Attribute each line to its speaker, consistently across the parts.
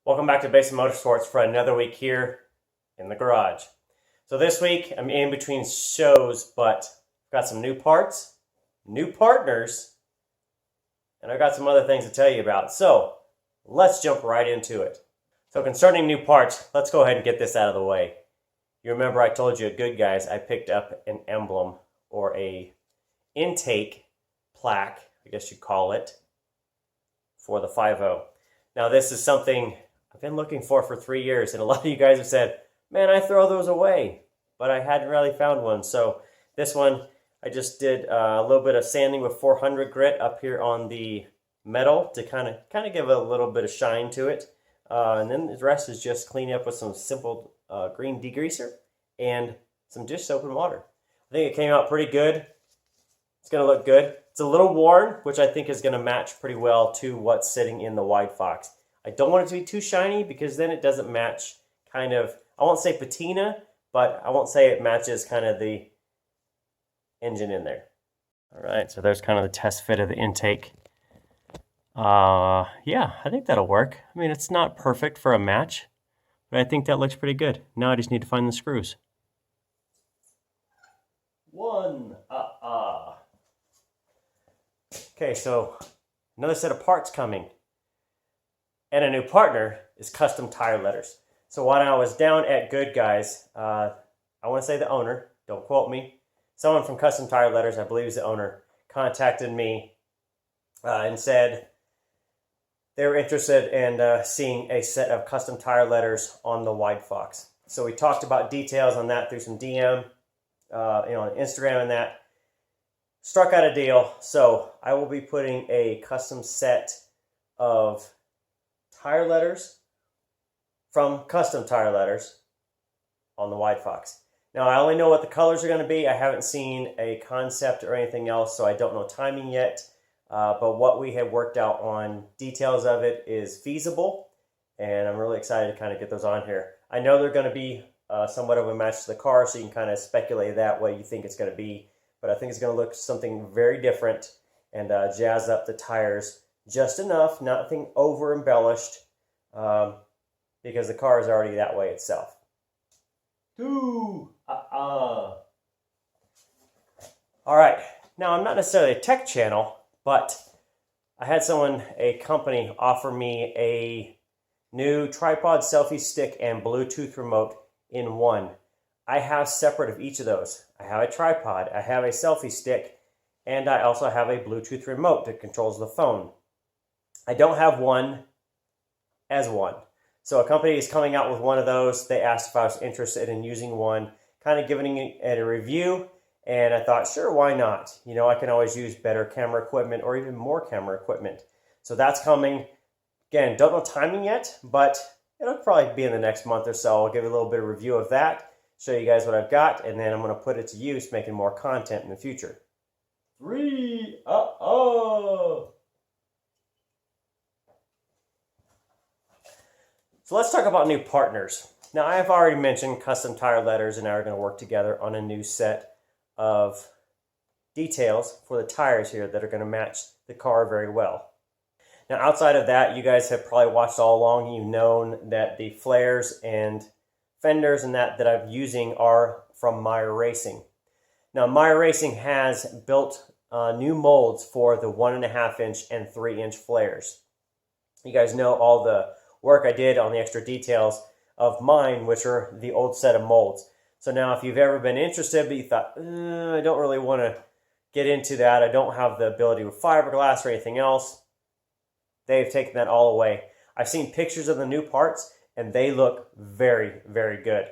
Speaker 1: Welcome back to Basin Motorsports for another week here in the garage. So this week I'm in between shows, but I've got some new parts, new partners, and I've got some other things to tell you about. So let's jump right into it. So concerning new parts, let's go ahead and get this out of the way. You remember I told you at Good Guys I picked up an emblem or a intake plaque, I guess you'd call it, for the 5.0. Now this is something I've been looking for 3 years, and a lot of you guys have said, man, I throw those away, but I hadn't really found one. So this one, I just did a little bit of sanding with 400 grit up here on the metal to kind of give a little bit of shine to it. And then the rest is just cleaning up with some simple green degreaser and some dish soap and water. I think it came out pretty good. It's going to look good. It's a little worn, which I think is going to match pretty well to what's sitting in the WideFox. I don't want it to be too shiny because then it doesn't match kind of, I won't say patina, but I won't say it matches kind of the engine in there. All right, so there's kind of the test fit of the intake. Yeah, I think that'll work. I mean, it's not perfect for a match, but I think that looks pretty good. Now I just need to find the screws. Okay, so another set of parts coming. And a new partner is custom tire letters. So when I was down at Good Guys, I want to say the owner, don't quote me, someone from Custom Tire Letters, I believe is the owner, contacted me and said they were interested in seeing a set of custom tire letters on the WideFox. So we talked about details on that through some DM, on Instagram and that. Struck out a deal, so I will be putting a custom set of tire letters from Custom Tire Letters on the WideFox. Now, I only know what the colors are going to be. I haven't seen a concept or anything else, so I don't know timing yet. But what we have worked out on details of it is feasible, and I'm really excited to kind of get those on here. I know they're going to be somewhat of a match to the car, so you can kind of speculate that what you think it's going to be. But I think it's going to look something very different and jazz up the tires just enough, nothing over embellished, because the car is already that way itself. All right, now I'm not necessarily a tech channel, but I had a company offer me a new tripod, selfie stick, and Bluetooth remote in one. I have separate of each of those. I have a tripod, I have a selfie stick, and I also have a Bluetooth remote that controls the phone. I don't have one as one. So a company is coming out with one of those. They asked if I was interested in using one, kind of giving it a review, and I thought, sure, why not? You know, I can always use better camera equipment or even more camera equipment. So that's coming. Again, don't know timing yet, but it'll probably be in the next month or so. I'll give you a little bit of review of that, show you guys what I've got, and then I'm going to put it to use, making more content in the future. So let's talk about new partners. Now, I have already mentioned Custom Tire Letters and I are going to work together on a new set of details for the tires here that are going to match the car very well. Now, outside of that, you guys have probably watched all along. You've known that the flares and fenders and that I'm using are from Meyer Racing. Now, Meyer Racing has built new molds for the 1.5 inch and 3 inch flares. You guys know all the work I did on the extra details of mine, which are the old set of molds. So now if you've ever been interested, but you thought, I don't really want to get into that, I don't have the ability with fiberglass or anything else, they've taken that all away. I've seen pictures of the new parts, and they look very, very good.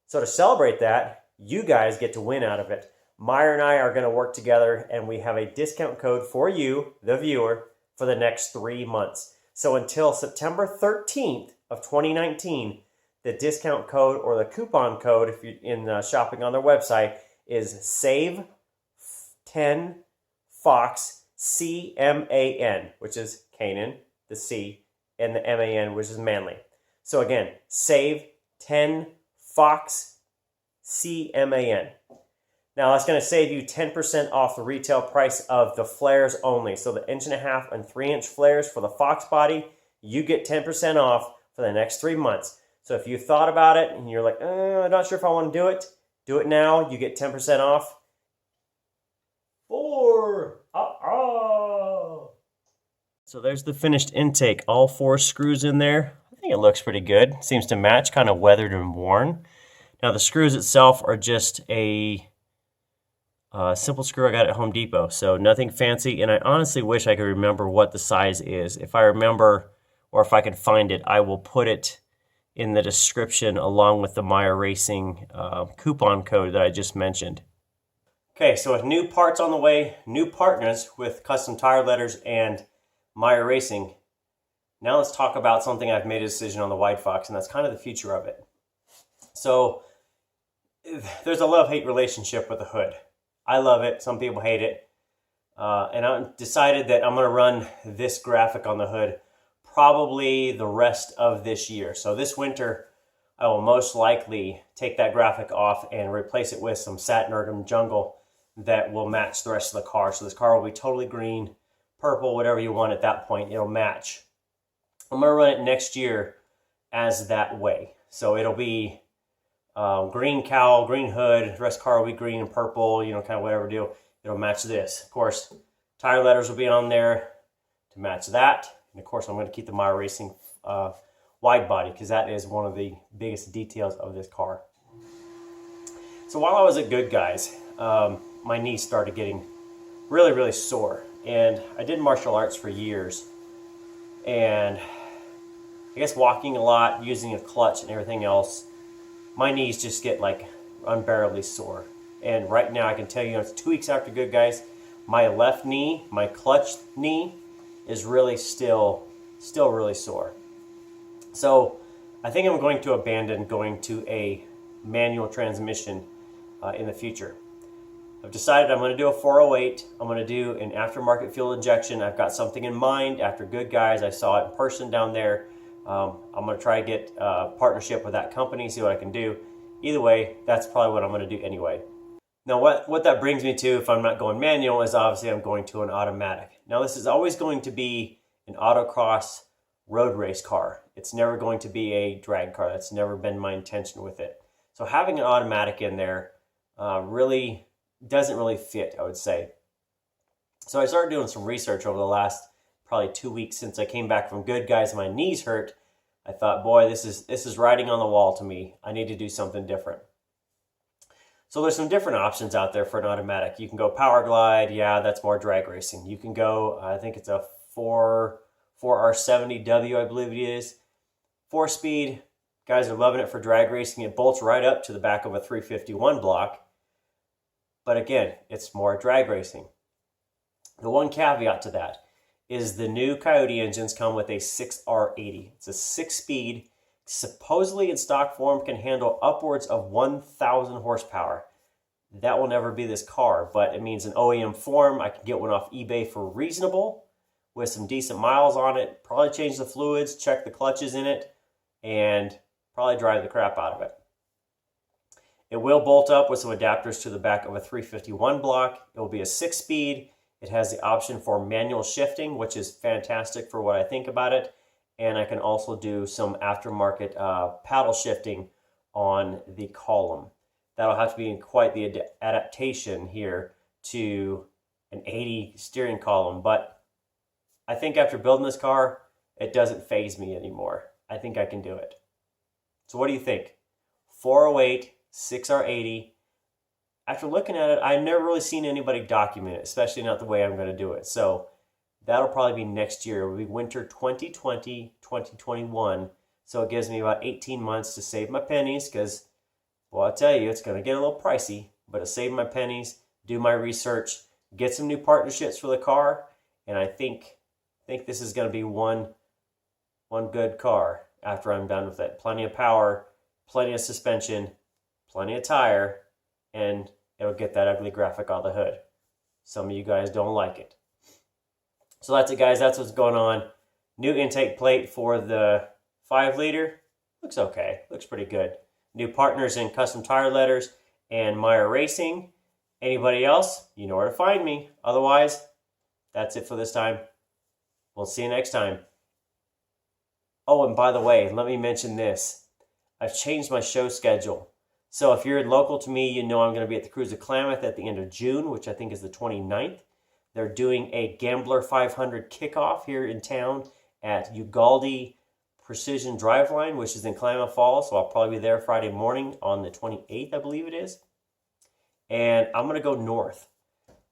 Speaker 1: So to celebrate that, you guys get to win out of it. Meyer and I are going to work together, and we have a discount code for you, the viewer, for the next 3 months. So until September 13th of 2019, the discount code or the coupon code, if you're in shopping on their website, is SAVE10 Fox CMAN, which is Canaan, the C, and the MAN, which is Manly. So again, SAVE10 Fox CMAN. Now that's going to save you 10% off the retail price of the flares only. So the 1.5 and 3 inch flares for the Foxbody, you get 10% off for the next 3 months. So if you thought about it and you're like, I'm not sure if I want to do it now. You get 10% off. So there's the finished intake. All 4 screws in there. I think it looks pretty good. Seems to match, kind of weathered and worn. Now the screws itself are just a simple screw I got at Home Depot. So nothing fancy, and I honestly wish I could remember what the size is. If I remember, or if I can find it, I will put it in the description along with the Meyer Racing coupon code that I just mentioned. Okay, so with new parts on the way, new partners with custom tire letters and Meyer Racing. Now let's talk about something I've made a decision on the WideFox, and that's kind of the future of it. So there's a love-hate relationship with the hood. I love it. Some people hate it. And I decided that I'm going to run this graphic on the hood probably the rest of this year. So this winter, I will most likely take that graphic off and replace it with some satin ergon jungle that will match the rest of the car. So this car will be totally green, purple, whatever you want at that point, it'll match. I'm going to run it next year as that way. So it'll be green cowl, green hood, the rest of the car will be green and purple, you know, kind of whatever deal. It'll match this. Of course, tire letters will be on there to match that. And of course, I'm going to keep the Meyer Racing wide body because that is one of the biggest details of this car. So while I was at Good Guys, my knees started getting really, really sore. And I did martial arts for years. And I guess walking a lot, using a clutch and everything else, my knees just get like unbearably sore. And right now I can tell you, it's 2 weeks after Good Guys, my left knee, my clutch knee, is really still really sore. So I think I'm going to abandon going to a manual transmission in the future. I've decided I'm going to do a 408. I'm going to do an aftermarket fuel injection. I've got something in mind. After Good Guys, I saw it in person down there. I'm going to try to get a partnership with that company, see what I can do. Either way, that's probably what I'm going to do anyway. Now, what that brings me to, if I'm not going manual, is obviously I'm going to an automatic. Now, this is always going to be an autocross road race car. It's never going to be a drag car. That's never been my intention with it. So having an automatic in there really doesn't really fit, I would say. So I started doing some research over the last probably 2 weeks since I came back from Good Guys and my knees hurt. I thought, boy, this is writing on the wall to me. I need to do something different. So there's some different options out there for an automatic. You can go Power Glide. Yeah, that's more drag racing. You can go, I think it's a 4R70W, I believe it is. 4-speed. Guys are loving it for drag racing. It bolts right up to the back of a 351 block. But again, it's more drag racing. The one caveat to that is the new Coyote engines come with a 6R80. It's a 6-speed, supposedly in stock form can handle upwards of 1,000 horsepower. That will never be this car, but it means in OEM form, I can get one off eBay for reasonable with some decent miles on it, probably change the fluids, check the clutches in it, and probably drive the crap out of it. It will bolt up with some adapters to the back of a 351 block. It will be a 6-speed. It has the option for manual shifting, which is fantastic for what I think about it. And I can also do some aftermarket paddle shifting on the column. That'll have to be quite the adaptation here to an 80 steering column. But I think after building this car, it doesn't faze me anymore. I think I can do it. So what do you think? 408, 6R80. After looking at it, I've never really seen anybody document it, especially not the way I'm going to do it. So that'll probably be next year. It will be winter 2020, 2021. So it gives me about 18 months to save my pennies because, well, I'll tell you, it's going to get a little pricey. But to save my pennies, do my research, get some new partnerships for the car, and I think this is going to be one good car after I'm done with it. Plenty of power, plenty of suspension, plenty of tire, and it'll get that ugly graphic on the hood. Some of you guys don't like it. So that's it, guys. That's what's going on. New intake plate for the 5-liter. Looks okay. Looks pretty good. New partners in custom tire letters and Meyer Racing. Anybody else? You know where to find me. Otherwise, that's it for this time. We'll see you next time. Oh, and by the way, let me mention this. I've changed my show schedule. So if you're local to me, you know I'm going to be at the Cruise of Klamath at the end of June, which I think is the 29th. They're doing a Gambler 500 kickoff here in town at Uvalde Precision Driveline, which is in Klamath Falls. So I'll probably be there Friday morning on the 28th, I believe it is. And I'm going to go north.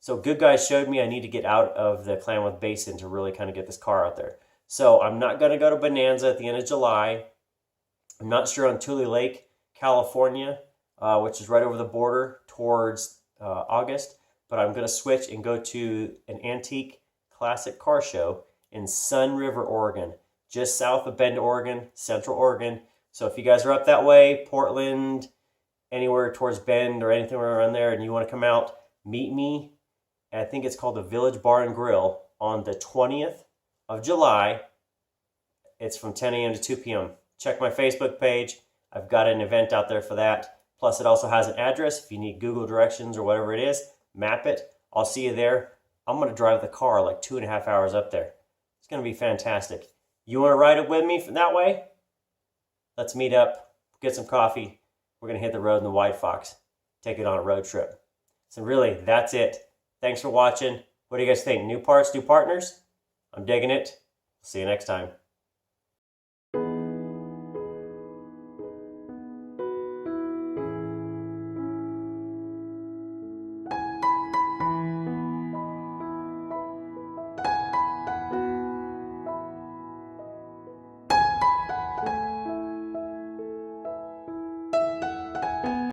Speaker 1: So Good Guys showed me I need to get out of the Klamath Basin to really kind of get this car out there. So I'm not going to go to Bonanza at the end of July. I'm not sure on Tule Lake, California, which is right over the border towards August. But I'm going to switch and go to an antique classic car show in Sun River, Oregon, just south of Bend, Oregon, Central Oregon. So if you guys are up that way, Portland, anywhere towards Bend or anything around there, and you want to come out, meet me. I think it's called the Village Bar and Grill on the 20th of July. It's from 10 a.m. to 2 p.m. Check my Facebook page. I've got an event out there for that. Plus, it also has an address if you need Google directions or whatever it is. Map it. I'll see you there. I'm going to drive the car like 2.5 hours up there. It's going to be fantastic. You want to ride it with me that way? Let's meet up, get some coffee. We're going to hit the road in the WideFox. Take it on a road trip. So really, that's it. Thanks for watching. What do you guys think? New parts, new partners? I'm digging it. See you next time.